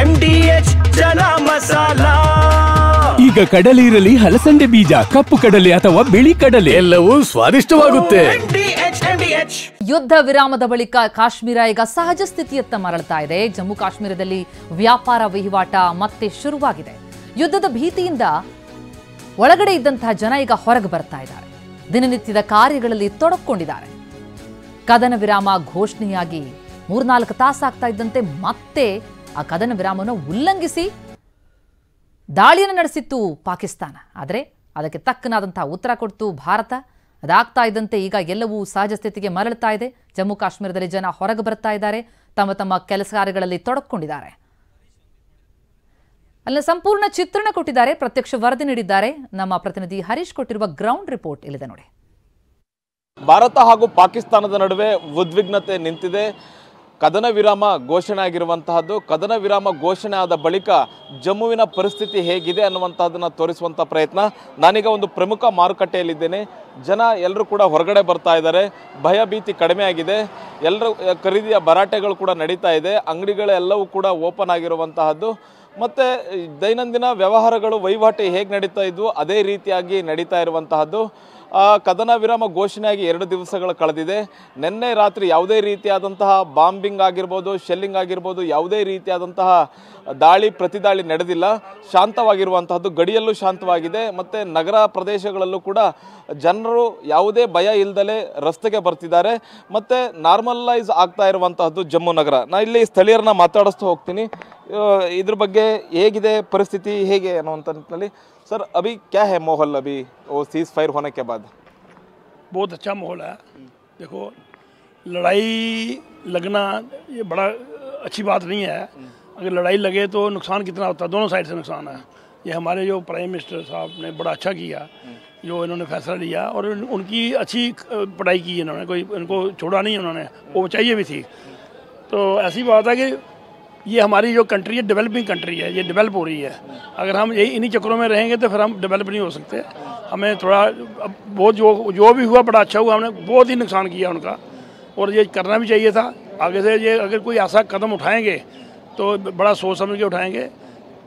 MDH ಜನ ಮಸಾಲಾ. ಈಗ ಕಡಲೆ ಇರಲಿ, ಹಲಸಂದೆ ಬೀಜ, ಕಪ್ಪು ಕಡಲೆ ಅಥವಾ ಬಿಳಿ ಕಡಲೆ, ಎಲ್ಲವೂ ಸ್ವಾದಿಷ್ಟವಾಗುತ್ತೆ. ಯುದ್ಧ ವಿರಾಮದ ಬಳಿಕ ಕಾಶ್ಮೀರ ಈಗ ಸಹಜ ಸ್ಥಿತಿಯತ್ತ ಮರಳ್ತಾ ಇದೆ. ಜಮ್ಮು ಕಾಶ್ಮೀರದಲ್ಲಿ ವ್ಯಾಪಾರ ವಹಿವಾಟ ಮತ್ತೆ ಶುರುವಾಗಿದೆ. ಯುದ್ಧದ ಭೀತಿಯಿಂದ ಒಳಗಡೆ ಇದ್ದಂತಹ ಜನ ಈಗ ಹೊರಗೆ ಬರ್ತಾ ಇದ್ದಾರೆ. ದಿನನಿತ್ಯದ ಕಾರ್ಯಗಳಲ್ಲಿ ತೊಡಕೊಂಡಿದ್ದಾರೆ. ಕದನ ವಿರಾಮ ಘೋಷಣೆಯಾಗಿ 3-4 ತಾಸಾಗ್ತಾ ಇದ್ದಂತೆ ಮತ್ತೆ ಆ ಕದನ ವಿರಾಮವನ್ನು ಉಲ್ಲಂಘಿಸಿ ದಾಳಿಯನ್ನು ನಡೆಸಿತ್ತು ಪಾಕಿಸ್ತಾನ. ಆದರೆ ಅದಕ್ಕೆ ತಕ್ಕನಾದಂತಹ ಉತ್ತರ ಕೊಡ್ತು ಭಾರತ. ಅದಾಗ್ತಾ ಇದ್ದಂತೆ ಈಗ ಎಲ್ಲವೂ ಸಹಜ ಸ್ಥಿತಿಗೆ ಮರಳುತ್ತಾ ಇದೆ. ಜಮ್ಮು ಕಾಶ್ಮೀರದಲ್ಲಿ ಜನ ಹೊರಗೆ ಬರ್ತಾ ಇದ್ದಾರೆ, ತಮ್ಮ ತಮ್ಮ ಕೆಲಸ ಕಾರ್ಯಗಳಲ್ಲಿ ತೊಡಕೊಂಡಿದ್ದಾರೆ. ಅಲ್ಲಿನ ಸಂಪೂರ್ಣ ಚಿತ್ರಣ ಕೊಟ್ಟಿದ್ದಾರೆ, ಪ್ರತ್ಯಕ್ಷ ವರದಿ ನೀಡಿದ್ದಾರೆ ನಮ್ಮ ಪ್ರತಿನಿಧಿ ಹರೀಶ್. ಕೊಟ್ಟಿರುವ ಗ್ರೌಂಡ್ ರಿಪೋರ್ಟ್ ಇಲ್ಲಿದೆ ನೋಡಿ. ಭಾರತ ಹಾಗೂ ಪಾಕಿಸ್ತಾನದ ನಡುವೆ ಉದ್ವಿಗ್ನತೆ ನಿಂತಿದೆ. ಕದನ ವಿರಾಮ ಘೋಷಣೆ ಆಗಿರುವಂತಹದ್ದು. ಕದನ ವಿರಾಮ ಘೋಷಣೆ ಆದ ಬಳಿಕ ಜಮ್ಮುವಿನ ಪರಿಸ್ಥಿತಿ ಹೇಗಿದೆ ಅನ್ನುವಂಥದ್ದನ್ನು ತೋರಿಸುವಂಥ ಪ್ರಯತ್ನ. ನಾನೀಗ ಒಂದು ಪ್ರಮುಖ ಮಾರುಕಟ್ಟೆಯಲ್ಲಿದ್ದೇನೆ. ಜನ ಎಲ್ಲರೂ ಕೂಡ ಹೊರಗಡೆ ಬರ್ತಾ ಇದ್ದಾರೆ. ಭಯ ಭೀತಿ ಕಡಿಮೆ ಆಗಿದೆ. ಎಲ್ಲರೂ ಖರೀದಿಯ ಭರಾಟೆಗಳು ಕೂಡ ನಡೀತಾ ಇದೆ. ಅಂಗಡಿಗಳೆಲ್ಲವೂ ಕೂಡ ಓಪನ್ ಆಗಿರುವಂತಹದ್ದು. ಮತ್ತು ದೈನಂದಿನ ವ್ಯವಹಾರಗಳು ವಹಿವಾಟು ಹೇಗೆ ನಡೀತಾ ಇದ್ವು ಅದೇ ರೀತಿಯಾಗಿ ನಡೀತಾ ಇರುವಂತಹದ್ದು. ಕದನ ವಿರಾಮ ಘೋಷಣೆಯಾಗಿ 2 ದಿವಸಗಳು ಕಳೆದಿದೆ. ನಿನ್ನೆ ರಾತ್ರಿ ಯಾವುದೇ ರೀತಿಯಾದಂತಹ ಬಾಂಬಿಂಗ್ ಆಗಿರ್ಬೋದು, ಶೆಲ್ಲಿಂಗ್ ಆಗಿರ್ಬೋದು, ಯಾವುದೇ ರೀತಿಯಾದಂತಹ ದಾಳಿ ಪ್ರತಿದಾಳಿ ನಡೆದಿಲ್ಲ. ಶಾಂತವಾಗಿರುವಂತಹದ್ದು. ಗಡಿಯಲ್ಲೂ ಶಾಂತವಾಗಿದೆ. ಮತ್ತು ನಗರ ಪ್ರದೇಶಗಳಲ್ಲೂ ಕೂಡ ಜನರು ಯಾವುದೇ ಭಯ ಇಲ್ಲದಲೇ ರಸ್ತೆಗೆ ಬರ್ತಿದ್ದಾರೆ. ಮತ್ತು ನಾರ್ಮಲೈಸ್ ಆಗ್ತಾ ಇರುವಂತಹದ್ದು ಜಮ್ಮು ನಗರ. ನಾನು ಇಲ್ಲಿ ಸ್ಥಳೀಯರನ್ನ ಮಾತಾಡಿಸ್ತಾ ಹೋಗ್ತೀನಿ. ಇದ್ರ ಬಗ್ಗೆ ಹೇಗಿದೆ ಪರಿಸ್ಥಿತಿ ಹೇಗೆ ಅನ್ನುವಂಥ ನಿಟ್ಟಿನಲ್ಲಿ. सर अभी क्या है माहौल अभी वो सीज फायर होने के बाद? बहुत अच्छा माहौल है. देखो लड़ाई लगना ये बड़ा अच्छी बात नहीं है. अगर लड़ाई लगे तो नुकसान कितना होता है, दोनों साइड से नुकसान है. ये हमारे जो प्राइम मिनिस्टर साहब ने बड़ा अच्छा किया, जो इन्होंने फैसला लिया और उनकी अच्छी पढ़ाई की इन्होंने, कोई इनको छोड़ा नहीं उन्होंने, वो चाहिए भी थी. तो ऐसी बात है कि ये हमारी जो कंट्री है डेवलपिंग कंट्री है, ये डेवलप हो रही है. अगर हम यही इन्हीं चक्रों में रहेंगे तो फिर हम डेवलप नहीं हो सकते. हमें थोड़ा बहुत जो भी हुआ बड़ा अच्छा हुआ. हमने बहुत ही नुकसान किया उनका और ये करना भी चाहिए था. आगे से ये अगर कोई ऐसा कदम उठाएंगे तो बड़ा सोच समझ के उठाएंगे.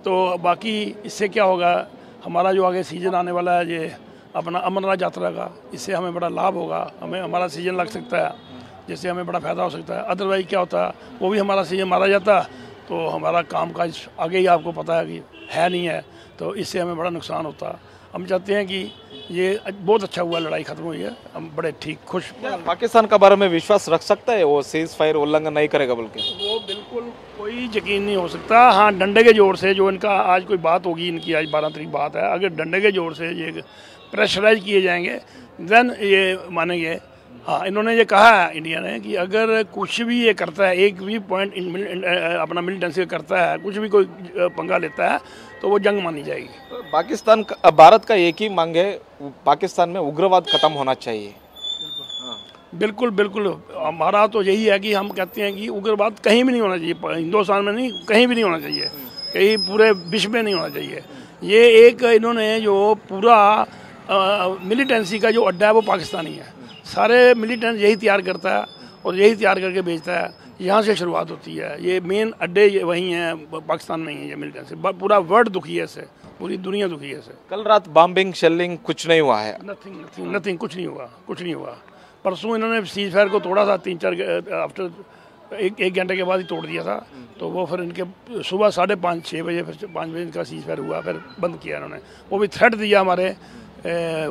तो बाकी इससे क्या होगा, हमारा जो आगे सीजन आने वाला है ये अपना अमरनाथ यात्रा का, इससे हमें बड़ा लाभ होगा. हमें हमारा सीजन लग सकता है, जिससे हमें बड़ा फ़ायदा हो सकता है. अदरवाइज क्या होता है, वो भी हमारा सीजन मारा जाता तो हमारा काम काज आगे ही आपको पता है कि है नहीं है, तो इससे हमें बड़ा नुकसान होता. हम चाहते हैं कि ये बहुत अच्छा हुआ, लड़ाई ख़त्म हुई है, हम बड़े ठीक खुश. पाकिस्तान का बारे में विश्वास रख सकता है वो सीज फायर उल्लंघन नहीं करेगा? बोल के वो बिल्कुल कोई यकीन नहीं हो सकता. हाँ, डंडे के जोर से जो इनका आज कोई बात होगी, इनकी आज 12 तारीख बात है, अगर डंडे के जोर से ये प्रेशराइज किए जाएंगे देन ये मानेंगे. हाँ, इन्होंने ये कहा है इंडिया ने कि अगर कुछ भी ये करता है, एक भी पॉइंट अपना मिलिटेंसी करता है, कुछ भी कोई पंगा लेता है तो वो जंग मानी जाएगी. पाकिस्तान का, भारत का एक ही मांग है, पाकिस्तान में उग्रवाद खत्म होना चाहिए. बिल्कुल बिल्कुल, हमारा तो यही है कि हम कहते हैं कि उग्रवाद कहीं भी नहीं होना चाहिए. हिंदुस्तान में नहीं, कहीं भी नहीं होना चाहिए, कहीं पूरे विश्व में नहीं होना चाहिए. ये एक इन्होंने जो पूरा मिलिटेंसी का जो अड्डा है वो पाकिस्तानी है. सारे मिलिटेंट यही तैयार करता है और यही तैयार करके बेचता है. यहाँ से शुरुआत होती है. ये मेन अड्डे वहीं हैं, पाकिस्तान में ही है ये मिलिटेंसी. पूरा वर्ल्ड दुखी है इससे, पूरी दुनिया दुखी है इससे. कल रात बॉम्बिंग शेलिंग कुछ नहीं हुआ है? नथिंग कुछ नहीं हुआ, कुछ नहीं हुआ. परसों इन्होंने सीज फायर को तोड़ा था, 3-4 आफ्टर एक घंटे के बाद ही तोड़ दिया था. तो वो फिर इनके सुबह 5:30-6 बजे फिर 5 बजे इनका सीज फायर हुआ, फिर बंद किया इन्होंने. वो भी थ्रेट दिया हमारे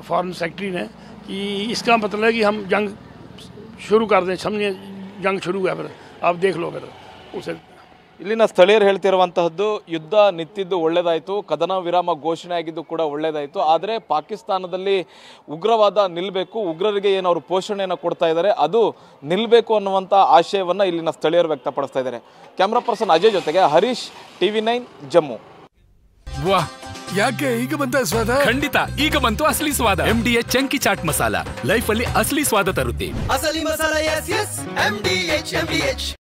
फॉरेन सेक्रेटरी ने कि इसका मतलब है कि हम जंग शुरू कर दें, समझिए जंग शुरू है, फिर आप देख लो फिर उसे. ಇಲ್ಲಿನ ಸ್ಥಳೀಯರು ಹೇಳ್ತಿರುವಂತಹದ್ದು ಯುದ್ಧ ನಿಂತಿದ್ದು ಒಳ್ಳೆದಾಯಿತು, ಕದನ ವಿರಾಮ ಘೋಷಣೆ ಆಗಿದ್ದು ಕೂಡ ಒಳ್ಳೆದಾಯಿತು. ಆದರೆ ಪಾಕಿಸ್ತಾನದಲ್ಲಿ ಉಗ್ರವಾದ ನಿಲ್ಲಬೇಕು, ಉಗ್ರರಿಗೆ ಏನು ಅವರು ಪೋಷಣೆಯನ್ನು ಕೊಡ್ತಾ ಇದ್ದಾರೆ ಅದು ನಿಲ್ಲಬೇಕು ಅನ್ನುವಂಥ ಆಶಯವನ್ನು ಇಲ್ಲಿನ ಸ್ಥಳೀಯರು ವ್ಯಕ್ತಪಡಿಸ್ತಾ ಇದ್ದಾರೆ. ಕ್ಯಾಮ್ರಾ ಪರ್ಸನ್ ಅಜಯ್ ಜೊತೆಗೆ ಹರೀಶ್, TV9 ಜಮ್ಮು. ವಾಹ್, ಯಾಕೆ ಈಗ ಬಂತ ಸ್ವಾದ? ಖಂಡಿತ ಈಗ ಬಂತು ಅಸಲಿ ಸ್ವಾದ. MDH chunky chaat masala life ಅಲ್ಲಿ ಅಸಲಿ ಸ್ವಾದ ತರುತ್ತೆ. ಅಸಲಿ ಮಸಾಲ, ಎಸ್ ಎಸ್ MDH.